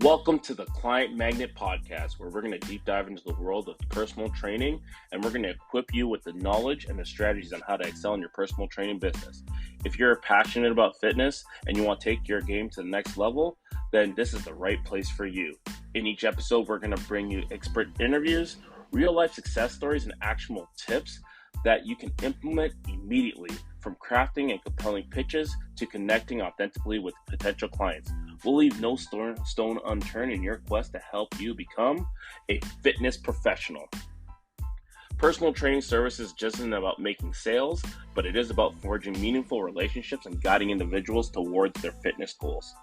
Welcome to the Client Magnet Podcast, where we're going to deep dive into the world of personal training, and we're going to equip you with the knowledge and the strategies on how to excel in your personal training business. If you're passionate about fitness and you want to take your game to the next level, then this is the right place for you. In each episode, we're going to bring you expert interviews, real-life success stories, and actionable tips that you can implement immediately, from crafting and compelling pitches to connecting authentically with potential clients. We'll leave no stone unturned in your quest to help you become a fitness professional. Personal training services just isn't about making sales, but it is about forging meaningful relationships and guiding individuals towards their fitness goals.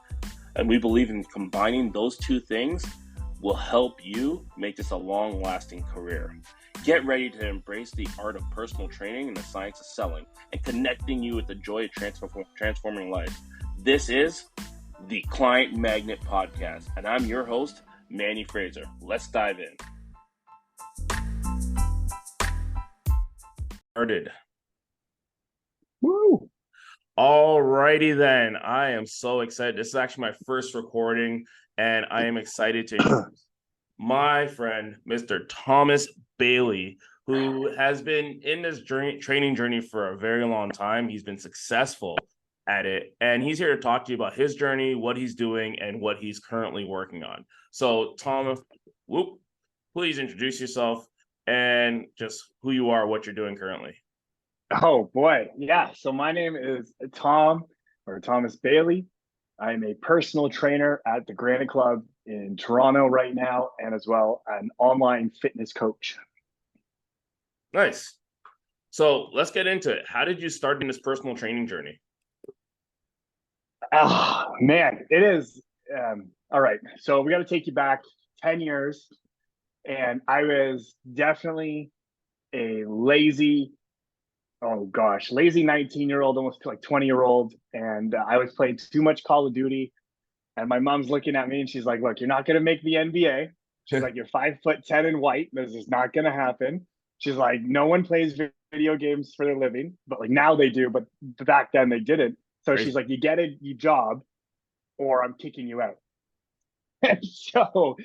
And we believe in combining those two things will help you make this a long-lasting career. Get ready to embrace the art of personal training and the science of selling and connecting you with the joy of transforming life. This is the Client Magnet Podcast, and I'm your host, Manny Fraser. Let's dive in. Started. Woo! Alrighty then. I am so excited. This is actually my first recording, and I am excited to introduce my friend, Mr. Thomas Baily, who has been in this training journey for a very long time. He's been successful at it, and he's here to talk to you about his journey, what he's doing, and what he's currently working on. So, Tom, please introduce yourself and just who you are, what you're doing currently. Oh boy, yeah. So my name is Thomas Baily. I'm a personal trainer at the Granite Club in Toronto right now, and as well an online fitness coach. Nice. So let's get into it. How did you start in this personal training journey? Oh man, it is. All right. So we got to take you back 10 years, and I was definitely a lazy 19-year-old, almost like 20-year-old. And I was playing too much Call of Duty. And my mom's looking at me and she's like, look, you're not going to make the NBA. She's like, you're 5'10" and white. This is not going to happen. She's like, no one plays video games for their living, but like now they do, but back then they didn't. So Crazy. she's like, you get a job or I'm kicking you out. And so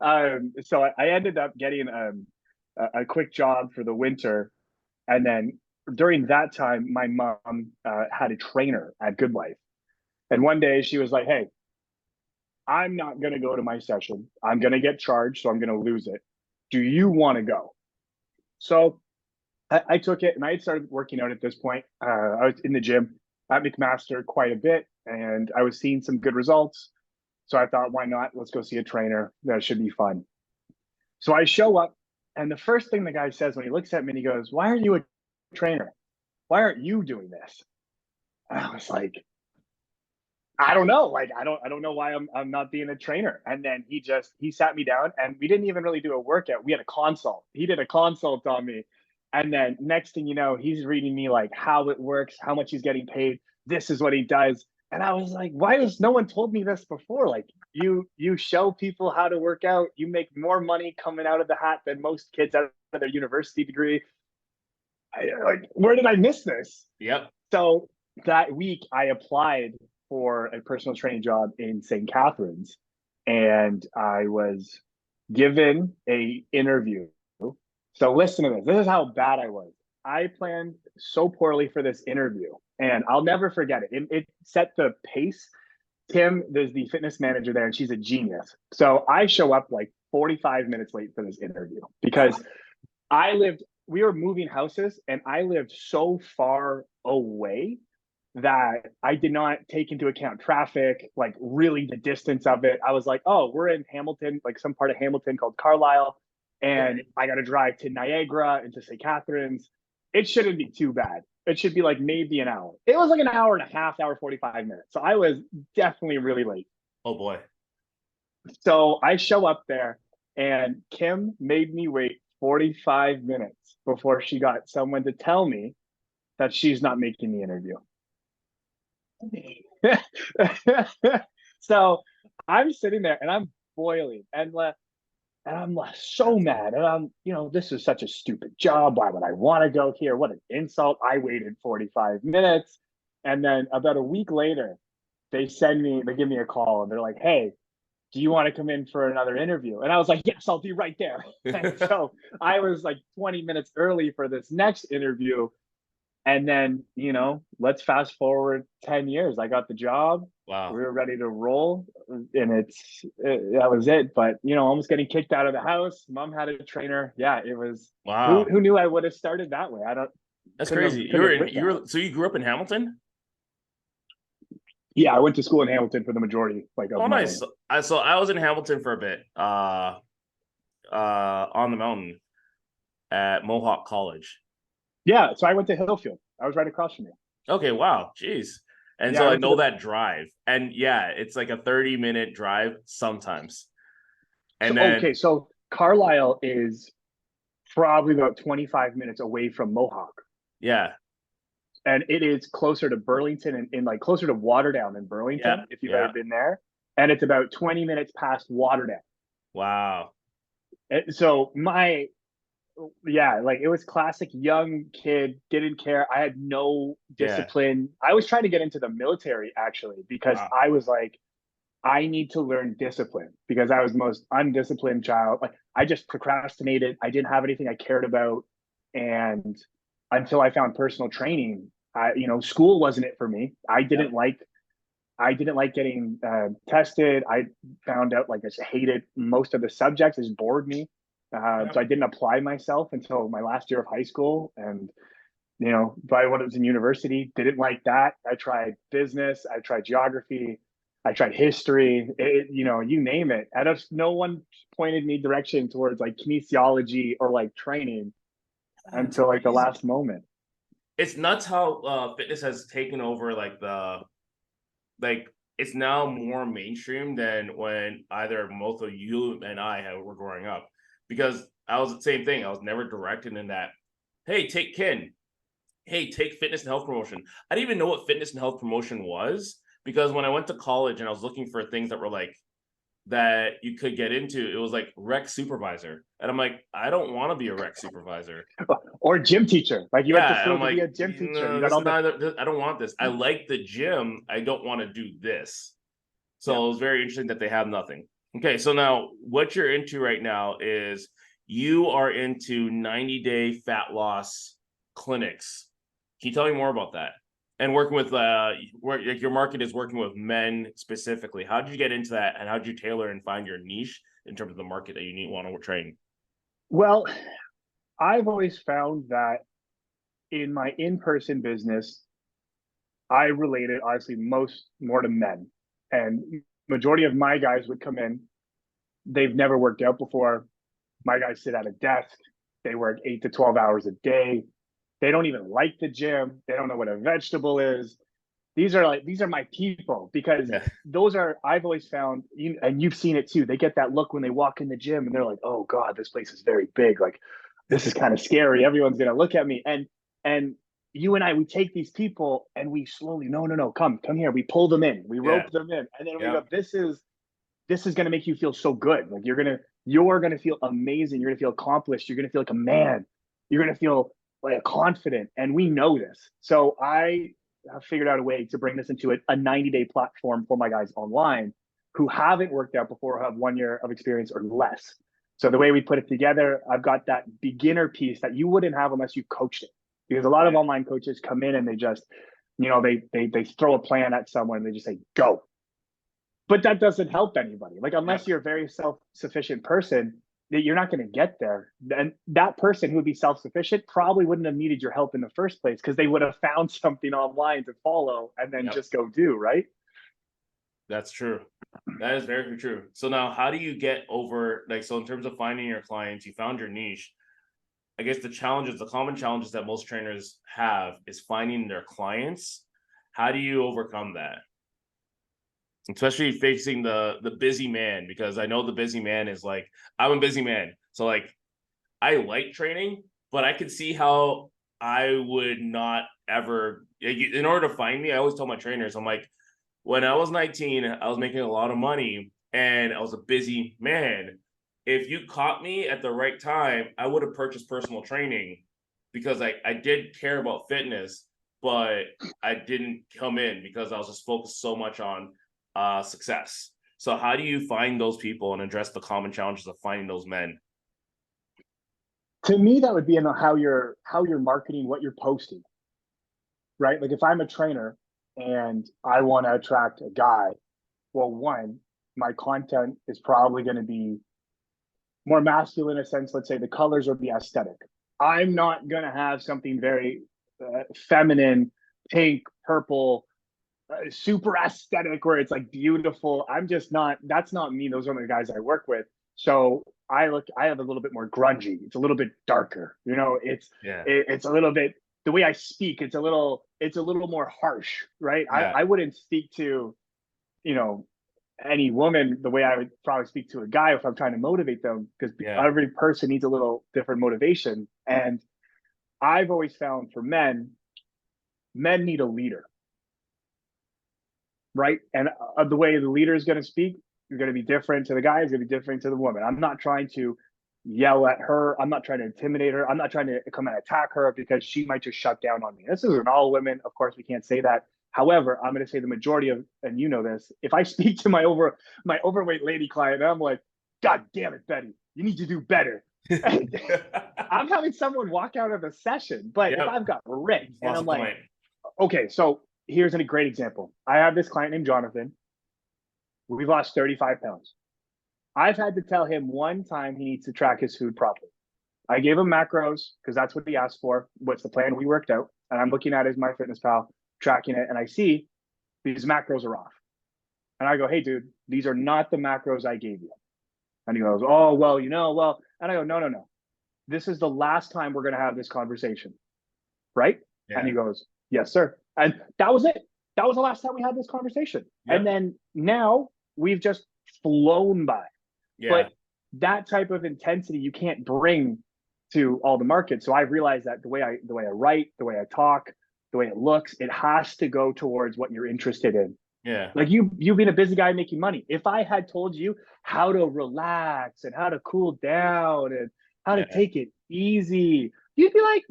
I ended up getting a quick job for the winter. And then during that time, my mom had a trainer at Good Life. And one day she was like, hey, I'm not going to go to my session. I'm going to get charged, so I'm going to lose it. Do you want to go? So I took it, and I had started working out at this point. I was in the gym at McMaster quite a bit, and I was seeing some good results. So I thought, why not? Let's go see a trainer. That should be fun. So I show up, and the first thing the guy says when he looks at me, and he goes, why aren't you a trainer? Why aren't you doing this? And I was like, I don't know. Like, I don't know why I'm not being a trainer. And then he sat me down, and we didn't even really do a workout. We had a consult. He did a consult on me. And then next thing you know, he's reading me like how it works, how much he's getting paid. This is what he does. And I was like, why has no one told me this before? Like you show people how to work out. You make more money coming out of the hat than most kids out of their university degree. Where did I miss this? Yep. So that week I applied for a personal training job in St. Catharines, and I was given a interview. So listen to this. This is how bad I was. I planned so poorly for this interview, and I'll never forget it. It set the pace. Kim, there's the fitness manager there, and she's a genius. So I show up like 45 minutes late for this interview because we were moving houses, and I lived so far away that I did not take into account traffic, like really the distance of it. I was like, oh, we're in Hamilton, like some part of Hamilton called Carlisle, and I got to drive to Niagara and to St. Catharines. It shouldn't be too bad. It should be like maybe an hour. It was like an hour and a half, hour, 45 minutes. So I was definitely really late. Oh boy. So I show up there, and Kim made me wait 45 minutes before she got someone to tell me that she's not making the interview. So I'm sitting there and I'm boiling, and I'm so mad, and this is such a stupid job. Why would I want to go here? What an insult. I waited 45 minutes. And then about a week later, they give me a call, and they're like, hey, do you want to come in for another interview? And I was like, yes, I'll be right there. And so I was like 20 minutes early for this next interview. And then, let's fast forward 10 years. I got the job. We Wow. were ready to roll. And that was it. But, almost getting kicked out of the house. Mom had a trainer. Yeah, it was, Wow. who knew I would have started that way? That's Couldn't have, crazy. couldn't have written that. So you grew up in Hamilton? Yeah, I went to school in Hamilton for the majority of Oh, my nice. I was in Hamilton for a bit, on the mountain at Mohawk College. Yeah, so I went to Hillfield. I was right across from you. Okay, wow, jeez. And Yeah, so I I went to know the that drive, and yeah, it's like a 30-minute drive sometimes. so And then okay, so Carlisle is probably about 25 minutes away from Mohawk. yeah, And it is closer to Burlington and in like closer to Waterdown than yeah, Burlington, if you've ever yeah. been there. And it's about 20 minutes past Waterdown. Wow. And so yeah, like it was classic young kid, didn't care. I had no Yeah. discipline. I was trying to get into the military actually because Wow. I was like, I need to learn discipline because I was the most undisciplined child. Like I just procrastinated. I didn't have anything I cared about. And until I found personal training, school wasn't it for me. Yep. I didn't like getting tested. I found out like I just hated most of the subjects. It just bored me. So Yep. I didn't apply myself until my last year of high school. And, by when it was in university, didn't like that. I tried business. I tried geography. I tried history. You name it. And just no one pointed me direction towards like kinesiology or like training That's until like the crazy. last moment. It's nuts how fitness has taken over like it's now more mainstream than when either both of you and were growing up. Because I was the same thing. I was never directed in that, hey, take kin. Hey, take fitness and health promotion. I didn't even know what fitness and health promotion was because when I went to college and I was looking for things that were like that you could get into, it was like rec supervisor. And I'm like, I don't want to be a rec supervisor. Or gym teacher. Like you went to Yeah, and school I'm to be like, a gym teacher. You no, got this is all the neither. I don't want this. I like the gym. I don't want to do this. yeah. So it was very interesting that they have nothing. Okay, so now what you're into right now is you are into 90-day fat loss clinics. Can you tell me more about that? And working with where like your market is working with men specifically. How did you get into that, and how did you tailor and find your niche in terms of the market that you need want to train? Well, I've always found that in my in-person business, I related obviously most more to men. And majority of my guys would come in, they've never worked out before. My guys sit at a desk, they work 8 to 12 hours a day. They don't even like the gym. They don't know what a vegetable is. These are my people because Yeah, those are I've always found and you've seen it too. They get that look when they walk in the gym and they're like, "Oh God, this place is very big. Like this is kind of scary. Everyone's gonna look at me." And you and I, we take these people and we slowly, no, no, no, come here. We pull them in, we yeah, rope them in, and then we yeah. go, this is gonna make you feel so good. Like you're gonna feel amazing. You're gonna feel accomplished. You're gonna feel like a man. You're gonna feel like confident. And we know this. So I have figured out a way to bring this into a 90-day platform for my guys online who haven't worked out before or have 1 year of experience or less. So the way we put it together, I've got that beginner piece that you wouldn't have unless you coached it. Because a lot of Yeah. online coaches come in and they just, they throw a plan at someone and they just say, go. But that doesn't help anybody. Like Yeah. unless you're a very self-sufficient person, that you're not going to get there. And that person who would be self-sufficient probably wouldn't have needed your help in the first place because they would have found something online to follow and then Yep. just go do, right? That's true. That is very true. So now how do you get over like so in terms of finding your clients, you found your niche. I guess the common challenges that most trainers have is finding their clients. How do you overcome that? Especially facing the busy man, because I know the busy man is like, I'm a busy man. So like I like training, but I could see how I would not ever in order to find me, I always tell my trainers, I'm like, when I was 19, I was making a lot of money and I was a busy man. If you caught me at the right time, I would have purchased personal training because I did care about fitness, but I didn't come in because I was just focused so much on success. So how do you find those people and address the common challenges of finding those men? To me, that would be in how you're marketing, what you're posting, right? Like if I'm a trainer and I want to attract a guy, well, one, my content is probably going to be more masculine in a sense. Let's say the colors or the aesthetic. I'm not going to have something very feminine, pink, purple, super aesthetic where it's like beautiful. I'm just not, that's not me. Those are the guys I work with. So I have a little bit more grungy. It's a little bit darker, you know, it's a little bit, the way I speak, it's a little more harsh, right? Yeah. I wouldn't speak to, you know, any woman the way I would probably speak to a guy if I'm trying to motivate them, because every person needs a little different motivation. And I've always found for men need a leader, right? And the way the leader is going to speak is going to be different to the guy, is going to be different to the woman. I'm not trying to yell at her. I'm not trying to intimidate her. I'm not trying to come and attack her because she might just shut down on me. This isn't all women. Of course, we can't say that. However, I'm going to say the majority of, and you know this, if I speak to my overweight lady client, I'm like, God damn it, Betty, you need to do better. I'm having someone walk out of the session. But if I've got Rick and I'm like, okay, so here's a great example. I have this client named Jonathan. We've lost 35 pounds. I've had to tell him one time he needs to track his food properly. I gave him macros because that's what he asked for. What's the plan? We worked out. And I'm looking at his MyFitnessPal, tracking it, and I see these macros are off. And I go, hey, dude, these are not the macros I gave you. And he goes, oh, well, you know, well. And I go, no. This is the last time we're going to have this conversation, right? Yeah. And he goes, yes, sir. And that was it. That was the last time we had this conversation. Yep. And then now we've just flown by. Yeah. But that type of intensity you can't bring to all the markets. So I've realized that the way I write, the way I talk, the way it looks, it has to go towards what you're interested in. Yeah. Like you being a busy guy making money. If I had told you how to relax and how to cool down and how to take it easy, you'd be like,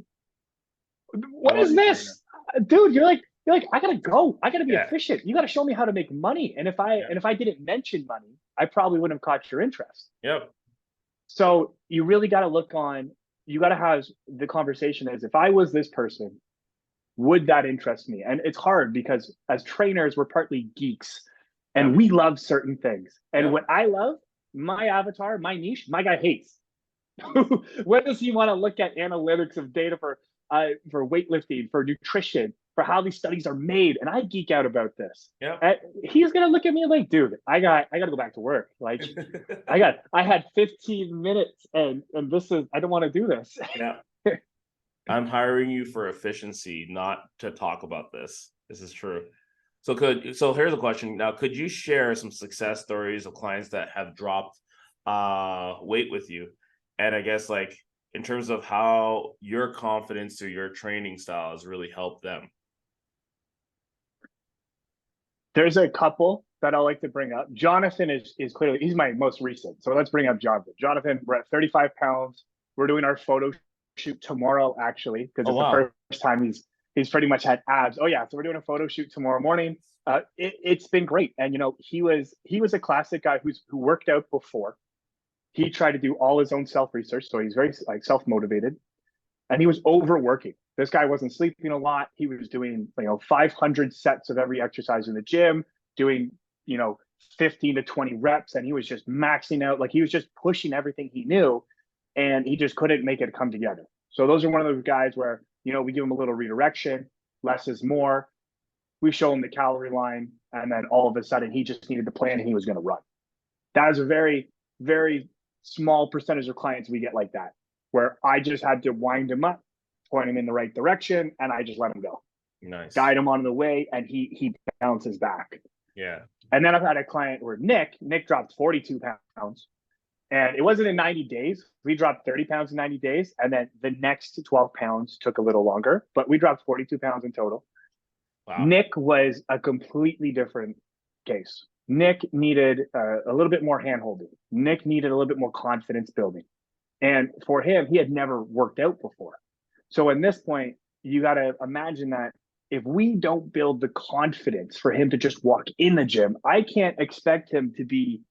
what is this? Dude, you're like, I gotta go. I gotta be efficient. You gotta show me how to make money. And if I didn't mention money, I probably wouldn't have caught your interest. Yep. So you really gotta look on, you gotta have the conversation as if I was this person, would that interest me? And it's hard because as trainers, we're partly geeks and we love certain things. And what I love, my avatar, my niche, my guy hates. When does he want to look at analytics of data for weightlifting, for nutrition, for how these studies are made? And I geek out about this. Yeah. He's gonna look at me like, dude, I gotta go back to work. Like, I had 15 minutes, and this is, I don't want to do this. Yeah. I'm hiring you for efficiency, not to talk about this. This is true. So here's a question. Now, could you share some success stories of clients that have dropped weight with you? And I guess like in terms of how your confidence or your training style has really helped them. There's a couple that I like to bring up. Jonathan is clearly, he's my most recent. So let's bring up Jonathan. Jonathan, we're at 35 pounds. We're doing our photo shoot tomorrow, actually, because it's the first time he's pretty much had abs. Oh yeah, so we're doing a photo shoot tomorrow morning. It's been great. And you know, he was a classic guy who worked out before. He tried to do all his own self-research, so he's very like self-motivated, and he was overworking. This guy wasn't sleeping a lot. He was doing 500 sets of every exercise in the gym, doing 15 to 20 reps, and he was just maxing out. Like he was just pushing everything he knew, and he just couldn't make it come together. So those are one of those guys where we give him a little redirection, less is more. We show him the calorie line, and then all of a sudden he just needed the plan and he was going to run. That is a very, very small percentage of clients we get like that, where I just had to wind him up, point him in the right direction, and I just let him go. Nice. Guide him on the way, and he bounces back. Yeah. And then I've had a client where Nick dropped 42 pounds, and it wasn't in 90 days. We dropped 30 pounds in 90 days, and then the next 12 pounds took a little longer, but we dropped 42 pounds in total. Wow. Nick was a completely different case. Nick needed a little bit more hand-holding. Nick needed a little bit more confidence building. And for him, he had never worked out before. So at this point, you got to imagine that if we don't build the confidence for him to just walk in the gym, I can't expect him to be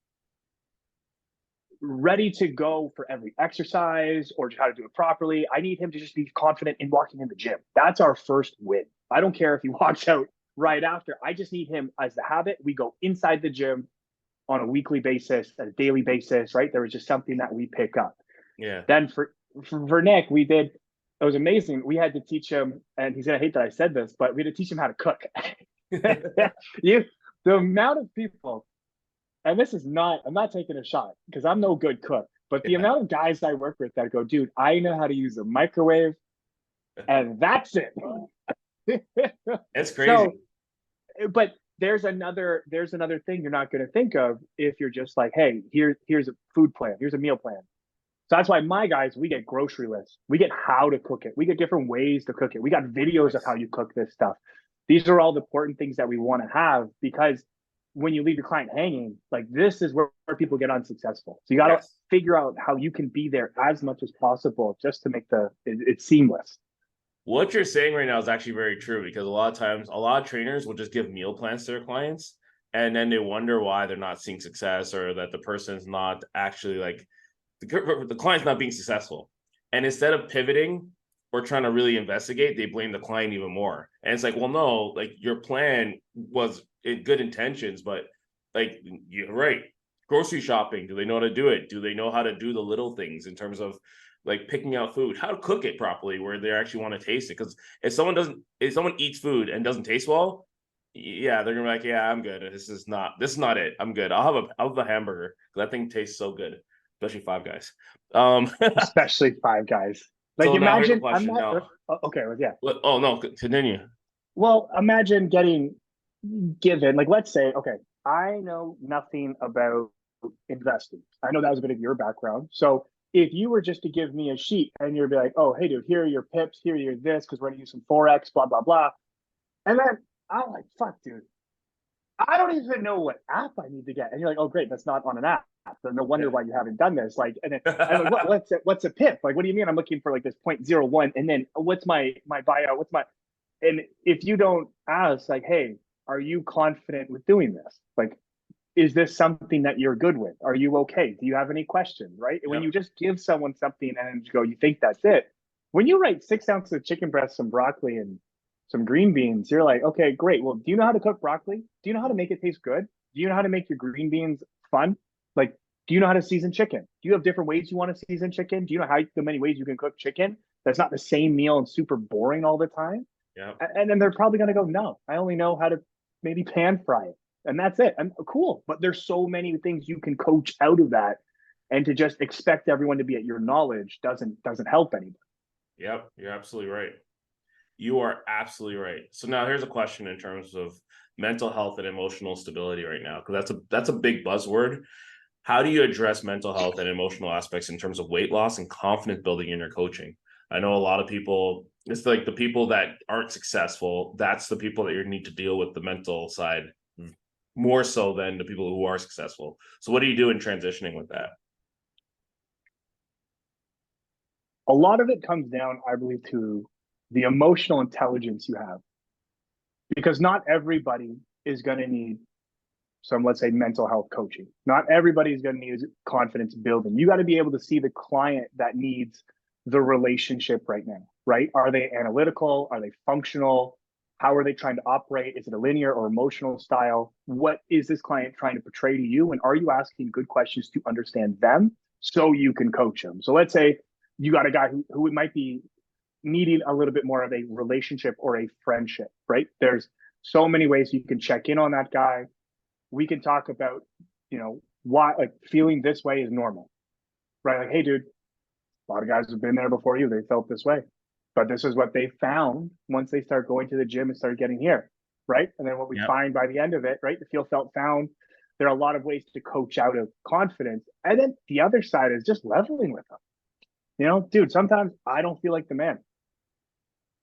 ready to go for every exercise or how to do it properly. I need him to just be confident in walking in the gym. That's our first win. I don't care if he walks out right after. I just need him as the habit. We go inside the gym on a weekly basis, a daily basis, right? There was just something that we pick up. Yeah. Then for Nick, we did, it was amazing. We had to teach him, and he's gonna hate that I said this, but we had to teach him how to cook. The amount of people, and this is not, I'm not taking a shot because I'm no good cook, but the amount of guys I work with that go, dude, I know how to use a microwave, and that's it. It's crazy. So, but there's another thing you're not going to think of if you're just like, hey, here's a food plan, here's a meal plan. So that's why my guys, we get grocery lists, we get how to cook it, we get different ways to cook it, we got videos of how you cook this stuff. These are all the important things that we want to have, because when you leave your client hanging, like this is where people get unsuccessful. So you got to figure out how you can be there as much as possible just to make it seamless. What you're saying right now is actually very true, because a lot of times, a lot of trainers will just give meal plans to their clients, and then they wonder why they're not seeing success, or that the person's not actually like the client's not being successful. And instead of pivoting or trying to really investigate, they blame the client even more. And it's like, well, no, like your plan was in good intentions, but like you're right. Grocery shopping, do they know how to do it? Do they know how to do the little things in terms of like picking out food, how to cook it properly where they actually want to taste it? Because if someone eats food and doesn't taste well, yeah, they're gonna be like, yeah, I'm good. This is not it. I'm good. I'll have a hamburger because that thing tastes so good, especially Five Guys. Especially Five Guys. Like, so now here's a imagine I'm question. not Now, okay. Well, yeah. oh no, continue. Well, imagine getting given, like, let's say, okay, I know nothing about investing. I know that was a bit of your background. So if you were just to give me a sheet and you'd be like, oh, hey, dude, here are your pips, here are your this, because we're going to use some Forex, blah, blah, blah. And then I'm like, fuck, dude, I don't even know what app I need to get. And you're like, oh, great, that's not on an app. So no wonder why you haven't done this. Like, and then I'm like, what's a pip? Like, what do you mean? I'm looking for like this 0.01. And then what's my buyout? And if you don't ask, like, hey, are you confident with doing this? Like, is this something that you're good with? Are you okay? Do you have any questions? Right? When you just give someone something and you go, you think that's it. When you write 6 ounces of chicken breast, some broccoli, and some green beans, you're like, okay, great. Well, do you know how to cook broccoli? Do you know how to make it taste good? Do you know how to make your green beans fun? Like, do you know how to season chicken? Do you have different ways you want to season chicken? Do you know how the many ways you can cook chicken that's not the same meal and super boring all the time? Yeah. And then they're probably going to go, no, I only know how to maybe pan fry it. And that's it. And cool. But there's so many things you can coach out of that. And to just expect everyone to be at your knowledge doesn't help anybody. Yep, you're absolutely right. You are absolutely right. So now here's a question in terms of mental health and emotional stability right now, because that's a big buzzword. How do you address mental health and emotional aspects in terms of weight loss and confidence building in your coaching? I know a lot of people, it's like the people that aren't successful, that's the people that you need to deal with the mental side more so than the people who are successful. So what do you do in transitioning with that? A lot of it comes down, I believe, to the emotional intelligence you have. Because not everybody is going to need some, let's say, mental health coaching. Not everybody is going to need confidence building. You got to be able to see the client that needs the relationship right now, right? Are they analytical? Are they functional? How are they trying to operate? Is it a linear or emotional style? What is this client trying to portray to you? And are you asking good questions to understand them so you can coach them? So let's say you got a guy who might be needing a little bit more of a relationship or a friendship, right? There's so many ways you can check in on that guy. We can talk about, why, like, feeling this way is normal, right? Like, hey, dude, a lot of guys have been there before you. They felt this way, but this is what they found once they start going to the gym and start getting here, right? And then what we find by the end of it, right? The feel, felt, found. There are a lot of ways to coach out of confidence. And then the other side is just leveling with them. Dude, sometimes I don't feel like the man,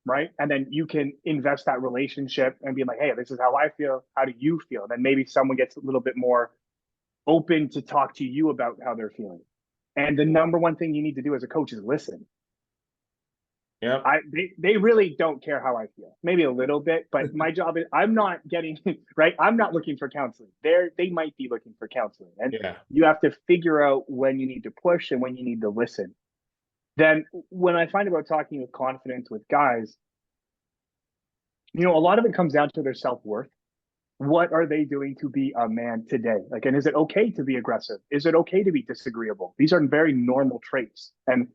right? And then you can invest that relationship and be like, hey, this is how I feel. How do you feel? Then maybe someone gets a little bit more open to talk to you about how they're feeling. And the number one thing you need to do as a coach is listen. Yep. They really don't care how I feel. Maybe a little bit, but my job is I'm not getting right. I'm not looking for counseling. They might be looking for counseling, and Yeah. you have to figure out when you need to push and when you need to listen. Then when I find about talking with confidence with guys, a lot of it comes down to their self-worth. What are they doing to be a man today? Like, and is it okay to be aggressive? Is it okay to be disagreeable? These are very normal traits. And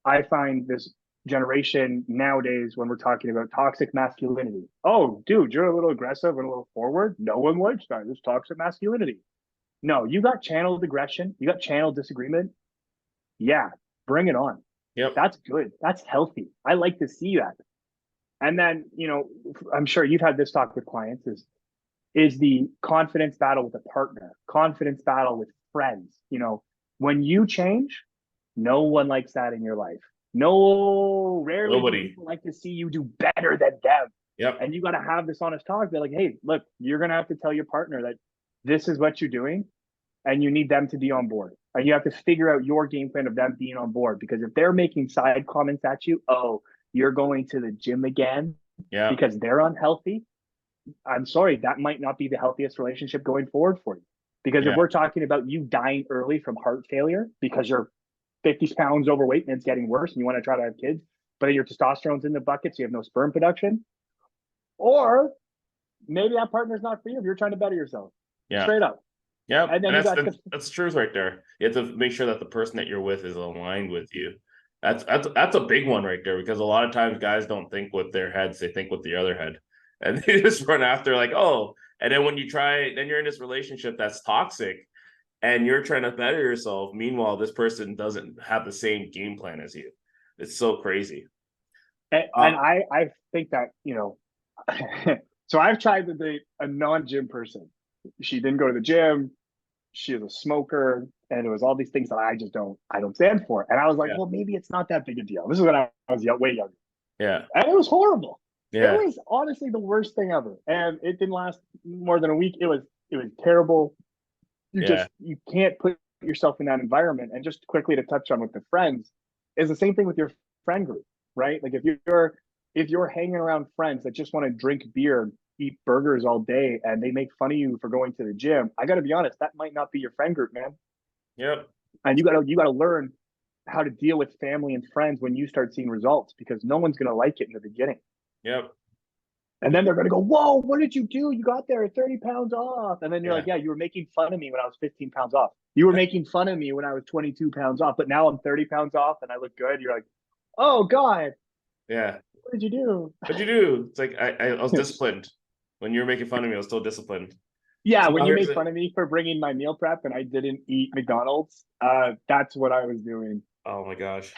I find this generation nowadays, when we're talking about toxic masculinity, oh, dude, you're a little aggressive and a little forward. No one likes that. It's toxic masculinity. No, you got channeled aggression. You got channeled disagreement. Yeah, bring it on. Yep. That's good. That's healthy. I like to see that. And then, I'm sure you've had this talk with clients is the confidence battle with a partner, confidence battle with friends. When you change, no one likes that in your life. No, rarely do Nobody. people like to see you do better than them. Yep. And you got to have this honest talk. Be like, hey, look, you're going to have to tell your partner that this is what you're doing and you need them to be on board. And you have to figure out your game plan of them being on board. Because if they're making side comments at you, oh, you're going to the gym again Yeah. because they're unhealthy, I'm sorry, that might not be the healthiest relationship going forward for you. Because if we're talking about you dying early from heart failure because you're 50 pounds overweight and it's getting worse and you want to try to have kids, but your testosterone's in the bucket, so you have no sperm production, or maybe that partner's not for you if you're trying to better yourself. Yeah. Straight up. Yeah. And then that's the truth right there. You have to make sure that the person that you're with is aligned with you. That's a big one right there, because a lot of times guys don't think with their heads, they think with the other head. And they just run after like, oh, and then when then you're in this relationship that's toxic and you're trying to better yourself. Meanwhile, this person doesn't have the same game plan as you. It's so crazy. And I think that, so I've tried to date a non-gym person. She didn't go to the gym. She was a smoker, and it was all these things that I don't stand for. And I was like, well, maybe it's not that big a deal. This is when I was way younger. Yeah. And it was horrible. Yeah. It was honestly the worst thing ever. And it didn't last more than a week. It was terrible. You can't put yourself in that environment. And just quickly to touch on with the friends is the same thing with your friend group, right? Like if you're hanging around friends that just want to drink beer, eat burgers all day, and they make fun of you for going to the gym, I got to be honest, that might not be your friend group, man. Yep. And you got to learn how to deal with family and friends when you start seeing results, because no one's going to like it in the beginning. Yep. And then they're going to go, whoa, what did you do? You got there 30 pounds off. And then you're like, yeah, you were making fun of me when I was 15 pounds off. You were making fun of me when I was 22 pounds off, but now I'm 30 pounds off and I look good. You're like, oh God. Yeah. What did you do? What'd you do? It's like, I was disciplined. When you were making fun of me, I was still disciplined. Yeah, so when you made fun of me for bringing my meal prep and I didn't eat McDonald's, that's what I was doing. Oh my gosh.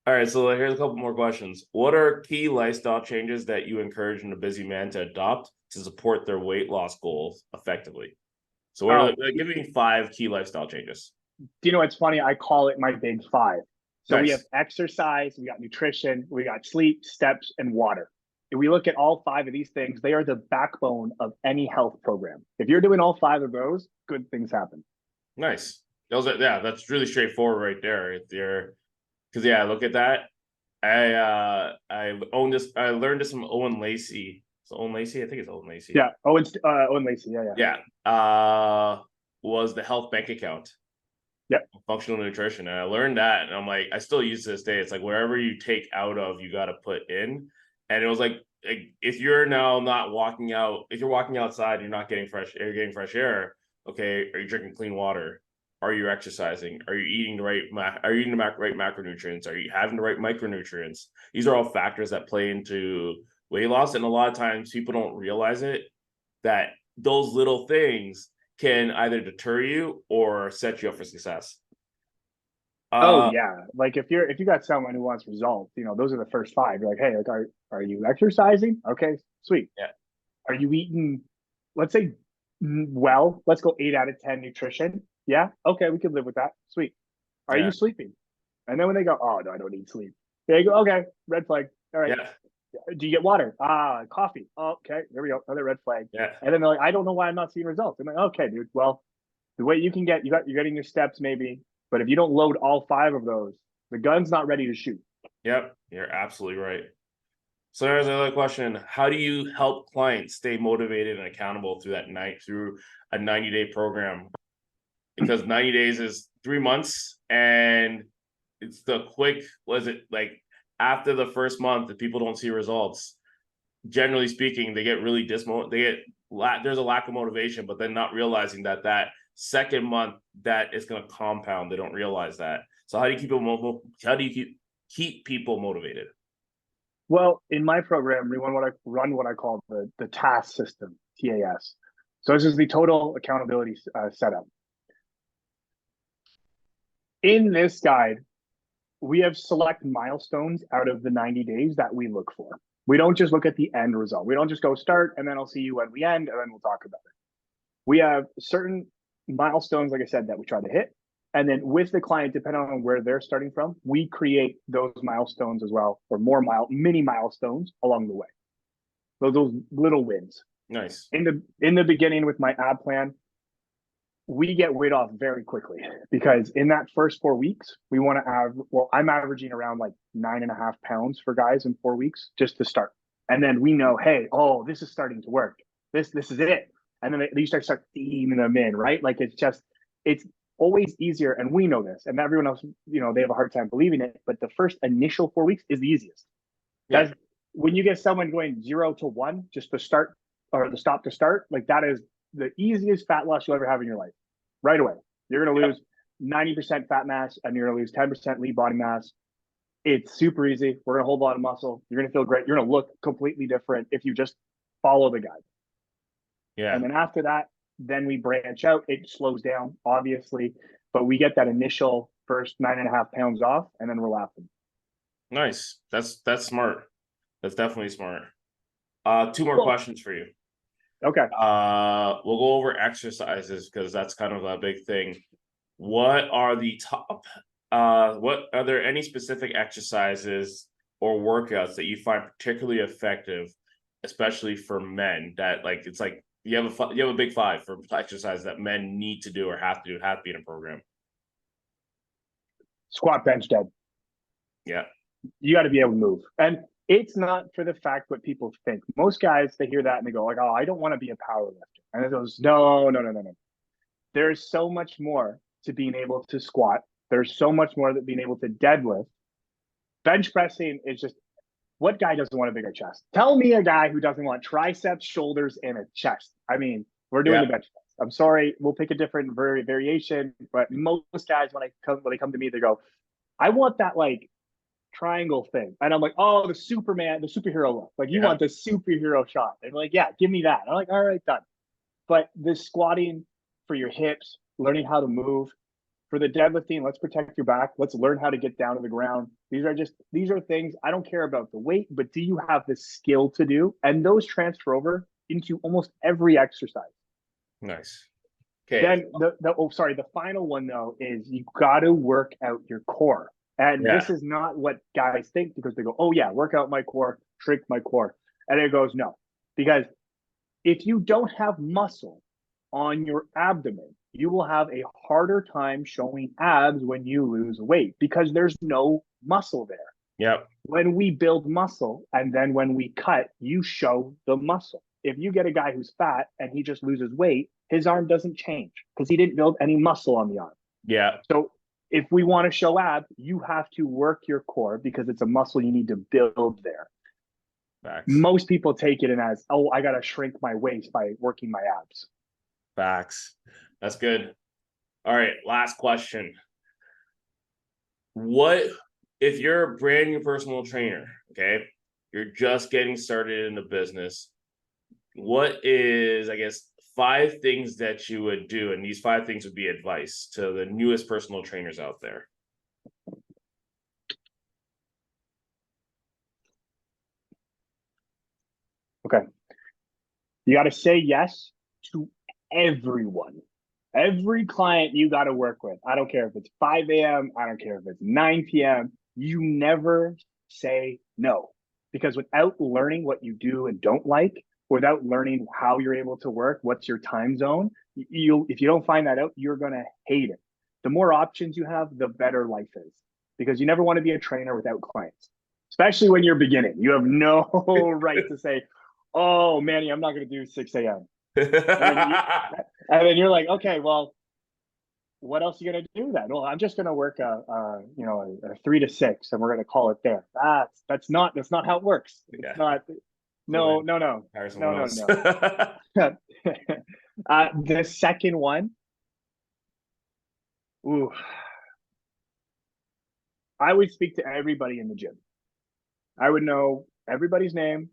All right, so here's a couple more questions. What are key lifestyle changes that you encourage a busy man to adopt to support their weight loss goals effectively? So give me 5 key lifestyle changes. Do you know what's funny? I call it my big 5. So nice. We have exercise, we got nutrition, we got sleep, steps, and water. If we look at all 5 of these things, they are the backbone of any health program. If you're doing all 5 of those, good things happen. Nice. That's really straightforward right there. Because look at that. I learned this from Owen Lacey. So Owen Lacey, I think it's Owen Lacey. Yeah, Owen Lacey. Yeah. Was the health bank account. Yeah. Functional nutrition, and I learned that, and I'm like, I still use this day. It's like wherever you take out of, you got to put in. And it was like if you're now not walking out, if you're walking outside, you're not getting fresh air, you're getting fresh air. Okay, are you drinking clean water? Are you exercising? Are you eating the right? Are you eating the right macronutrients? Are you having the right micronutrients? These are all factors that play into weight loss, and a lot of times people don't realize it, that those little things can either deter you or set you up for success. Like if you got someone who wants results, those are the first 5. You're like, hey, like, are you exercising? Okay, sweet. Yeah. Are you eating? Let's say, let's go 8 out of 10 nutrition. Yeah. Okay, we can live with that. Sweet. Are you sleeping? And then when they go, oh no, I don't need sleep. There you go. Okay, red flag. All right. Yeah. Do you get water? Coffee. Oh, okay, there we go. Another red flag. Yeah. And then they're like, I don't know why I'm not seeing results. I'm like, okay, dude. Well, the way you're getting your steps maybe, but if you don't load all 5 of those, the gun's not ready to shoot. Yep, you're absolutely right. So there's another question. How do you help clients stay motivated and accountable through a 90-day program? Because 90 days is 3 months, and it's the quick, was it like after the first month, if people don't see results, generally speaking, they get really there's a lack of motivation, but then not realizing that second month that is going to compound. They don't realize that. So how do you keep people motivated? Well, in my program, we run what I call the task system, TAS. So this is the total accountability setup. In this guide, we have select milestones out of the 90 days that we look for. We don't just look at the end result. We don't just go start and then I'll see you when we end and then we'll talk about it. We have certain milestones, like I said, that we try to hit. And then with the client, depending on where they're starting from, we create those milestones as well, or mini milestones along the way. Those little wins. Nice. In the beginning with my ab plan, we get weight off very quickly because in that first 4 weeks, we want to I'm averaging around like 9.5 pounds for guys in 4 weeks just to start. And then we know, hey, oh, this is starting to work. This is it. And then you start feeding them in, right? Like it's always easier. And we know this. And everyone else, they have a hard time believing it. But the first initial 4 weeks is the easiest. Yeah. That's when you get someone going 0 to 1 just to start or the stop to start, like that is the easiest fat loss you'll ever have in your life. Right away. You're going to lose 90% fat mass and you're going to lose 10% lean body mass. It's super easy. We're going to hold a lot of muscle. You're going to feel great. You're going to look completely different if you just follow the guide. Yeah. And then after that, then we branch out. It slows down, obviously, but we get that initial first 9.5 pounds off and then we're laughing. Nice. That's smart. That's definitely smart. Two more questions for you. Okay. We'll go over exercises because that's kind of a big thing. What are there any specific exercises or workouts that you find particularly effective, especially for men, that like it's like you have a big five for exercise that men need to do or have to be in a program? Squat, bench, dead. Yeah. You got to be able to move. And it's not for the fact what people think. Most guys, they hear that and they go like, oh, I don't want to be a power lifter. And it goes, no. There's so much more to being able to squat. There's so much more that being able to deadlift. Bench pressing is just, what guy doesn't want a bigger chest? Tell me a guy who doesn't want triceps, shoulders, and a chest. I mean, we're doing the bench press. I'm sorry, we'll pick a different variation, but most guys when they come to me, they go, I want that like triangle thing. And I'm like, oh, the superhero look. Like, you want the superhero shot. And like, yeah, give me that. And I'm like, all right, done. But the squatting for your hips, learning how to move. For the deadlifting, let's protect your back. Let's learn how to get down to the ground. These are things, I don't care about the weight, but do you have the skill to do? And those transfer over into almost every exercise. Nice. Okay. Then the final one though is you got to work out your core. And this is not what guys think because they go, oh yeah, work out my core, shrink my core. And it goes, no, because if you don't have muscle on your abdomen, you will have a harder time showing abs when you lose weight because there's no muscle there. Yep. When we build muscle and then when we cut, you show the muscle. If you get a guy who's fat and he just loses weight, his arm doesn't change because he didn't build any muscle on the arm. Yeah. So if we want to show abs, you have to work your core because it's a muscle you need to build there. Facts. Most people take it in as, oh, I got to shrink my waist by working my abs. Facts. That's good. All right, last question. What if you're a brand new personal trainer, okay? You're just getting started in the business. What is, I guess, 5 things that you would do? And these 5 things would be advice to the newest personal trainers out there. Okay. You got to say yes to everyone. Every client you got to work with. I don't care if it's 5 a.m. I don't care if it's 9 p.m. You never say no. Because without learning what you do and don't like, without learning how you're able to work, what's your time zone, if you don't find that out, you're going to hate it. The more options you have, the better life is. because you never want to be a trainer without clients, especially when you're beginning. You have no right to say, oh, Manny, I'm not going to do 6 a.m. And then you're like, okay, well, what else are you going to do then? Well, I'm just going to work a 3 to 6 and we're going to call it there. That's not how it works. It's not. No. Hire someone else. The second one, ooh, I would speak to everybody in the gym. I would know everybody's name.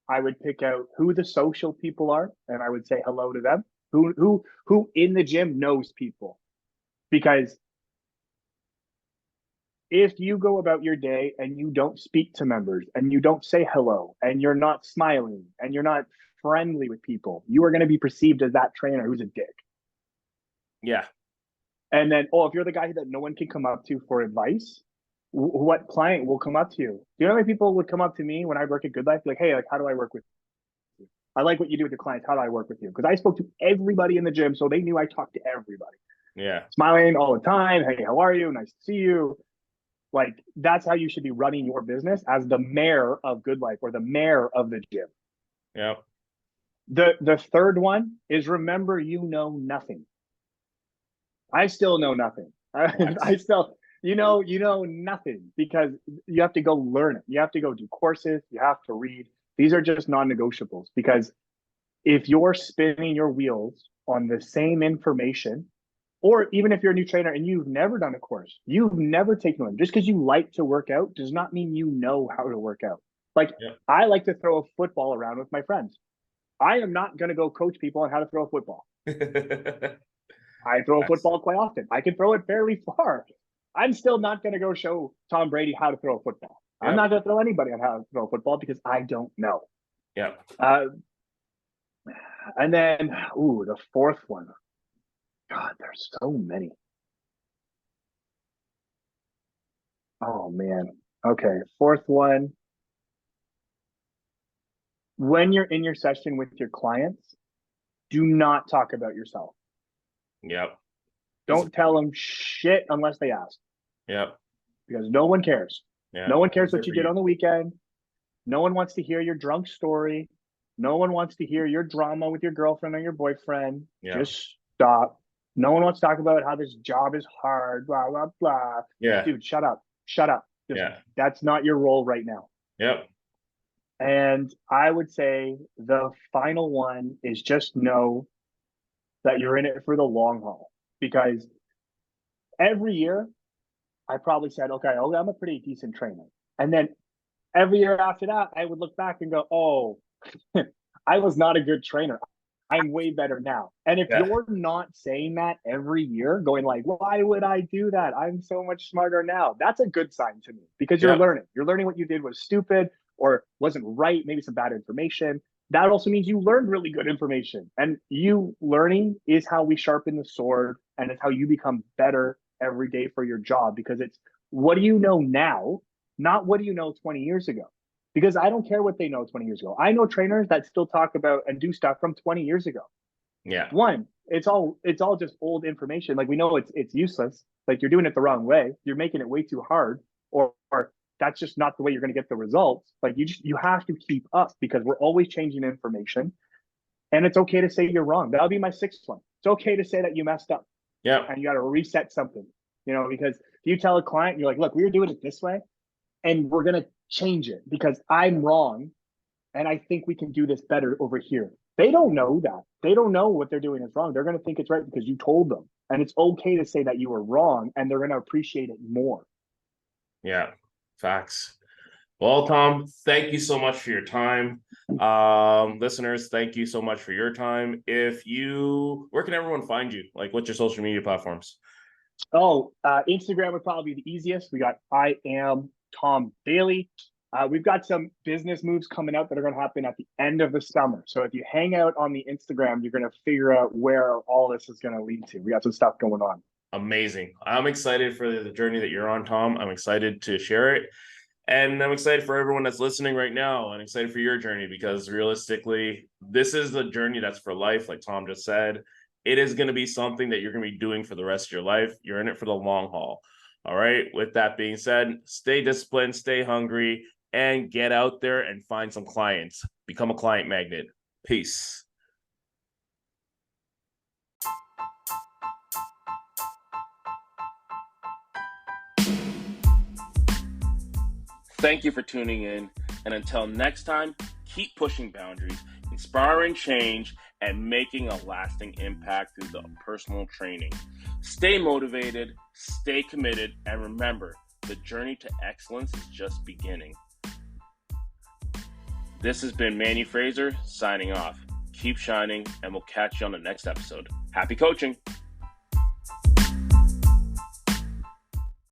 I would pick out who the social people are, and I would say hello to them. Who in the gym knows people? Because if you go about your day and you don't speak to members and you don't say hello and you're not smiling and you're not friendly with people, you are going to be perceived as that trainer who's a dick. Yeah. And then, if you're the guy that no one can come up to for advice, what client will come up to you? Do you know how many people would come up to me when I work at Good Life? Like, hey, like, how do I work with you? I like what you do with your clients. How do I work with you? Because I spoke to everybody in the gym, so they knew I talked to everybody. Yeah. Smiling all the time. Hey, how are you? Nice to see you. Like, that's how you should be running your business as the mayor of Good Life or the mayor of the gym. Yeah. The third one is remember you know nothing. I still know nothing. I still, you know nothing because you have to go learn it. You have to go do courses. You have to read. These are just non-negotiables because if you're spinning your wheels on the same information, or even if you're a new trainer and you've never done a course, you've never taken one, just because you like to work out does not mean you know how to work out. Like, I like to throw a football around with my friends. I am not going to go coach people on how to throw a football. I throw a football quite often. I can throw it fairly far. I'm still not going to go show Tom Brady how to throw a football. I'm not going to throw anybody on how to throw a football because I don't know. Yeah. And then, the fourth one. God, there's so many. Oh, man. Okay, fourth one. When you're in your session with your clients, do not talk about yourself. Yep. Don't tell them shit unless they ask. Yep. Because no one cares. Yeah. No one cares what you did on the weekend. No one wants to hear your drunk story. No one wants to hear your drama with your girlfriend or your boyfriend. Yeah. Just stop. No one wants to talk about how this job is hard, blah, blah, blah. Yeah. Dude, shut up. Shut up. That's not your role right now. Yep. And I would say the final one is just know that you're in it for the long haul. Because every year, I probably said, okay, I'm a pretty decent trainer. And then every year after that, I would look back and go, oh, I was not a good trainer. I'm way better now. And if you're not saying that every year, going like, why would I do that? I'm so much smarter now. That's a good sign to me because you're learning. You're learning what you did was stupid or wasn't right, maybe some bad information. That also means you learned really good information. And you learning is how we sharpen the sword and it's how you become better every day for your job because it's what do you know now, not what do you know 20 years ago. Because I don't care what they know 20 years ago. I know trainers that still talk about and do stuff from 20 years ago. Yeah. One, it's all just old information. Like we know it's useless. Like you're doing it the wrong way. You're making it way too hard, or that's just not the way you're going to get the results. Like you have to keep up because we're always changing information. And it's okay to say you're wrong. That'll be my sixth one. It's okay to say that you messed up. Yeah. And you got to reset something. Because if you tell a client, you're like, look, we were doing it this way, and we're going to change it because I'm wrong and I think we can do this better over here. They don't know that. They don't know what they're doing is wrong. They're going to think it's right because you told them. And it's okay to say that you were wrong and they're going to appreciate it more. Yeah, facts. Well, Tom, thank you so much for your time. Listeners, thank you so much for your time. Where can everyone find you? Like, what's your social media platforms? Instagram would probably be the easiest. We got I am Tom Baily. We've got some business moves coming out that are going to happen at the end of the summer. So if you hang out on the Instagram, you're going to figure out where all this is going to lead to. We got some stuff going on. Amazing. I'm excited for the journey that you're on, Tom. I'm excited to share it. And I'm excited for everyone that's listening right now. I'm excited for your journey because realistically, this is the journey that's for life. Like Tom just said, it is going to be something that you're going to be doing for the rest of your life. You're in it for the long haul. All right. With that being said, stay disciplined, stay hungry, and get out there and find some clients. Become a client magnet. Peace. Thank you for tuning in. And until next time, keep pushing boundaries, inspiring change, and making a lasting impact through the personal training. Stay motivated, stay committed, and remember, the journey to excellence is just beginning. This has been Manny Fraser signing off. Keep shining, and we'll catch you on the next episode. Happy coaching!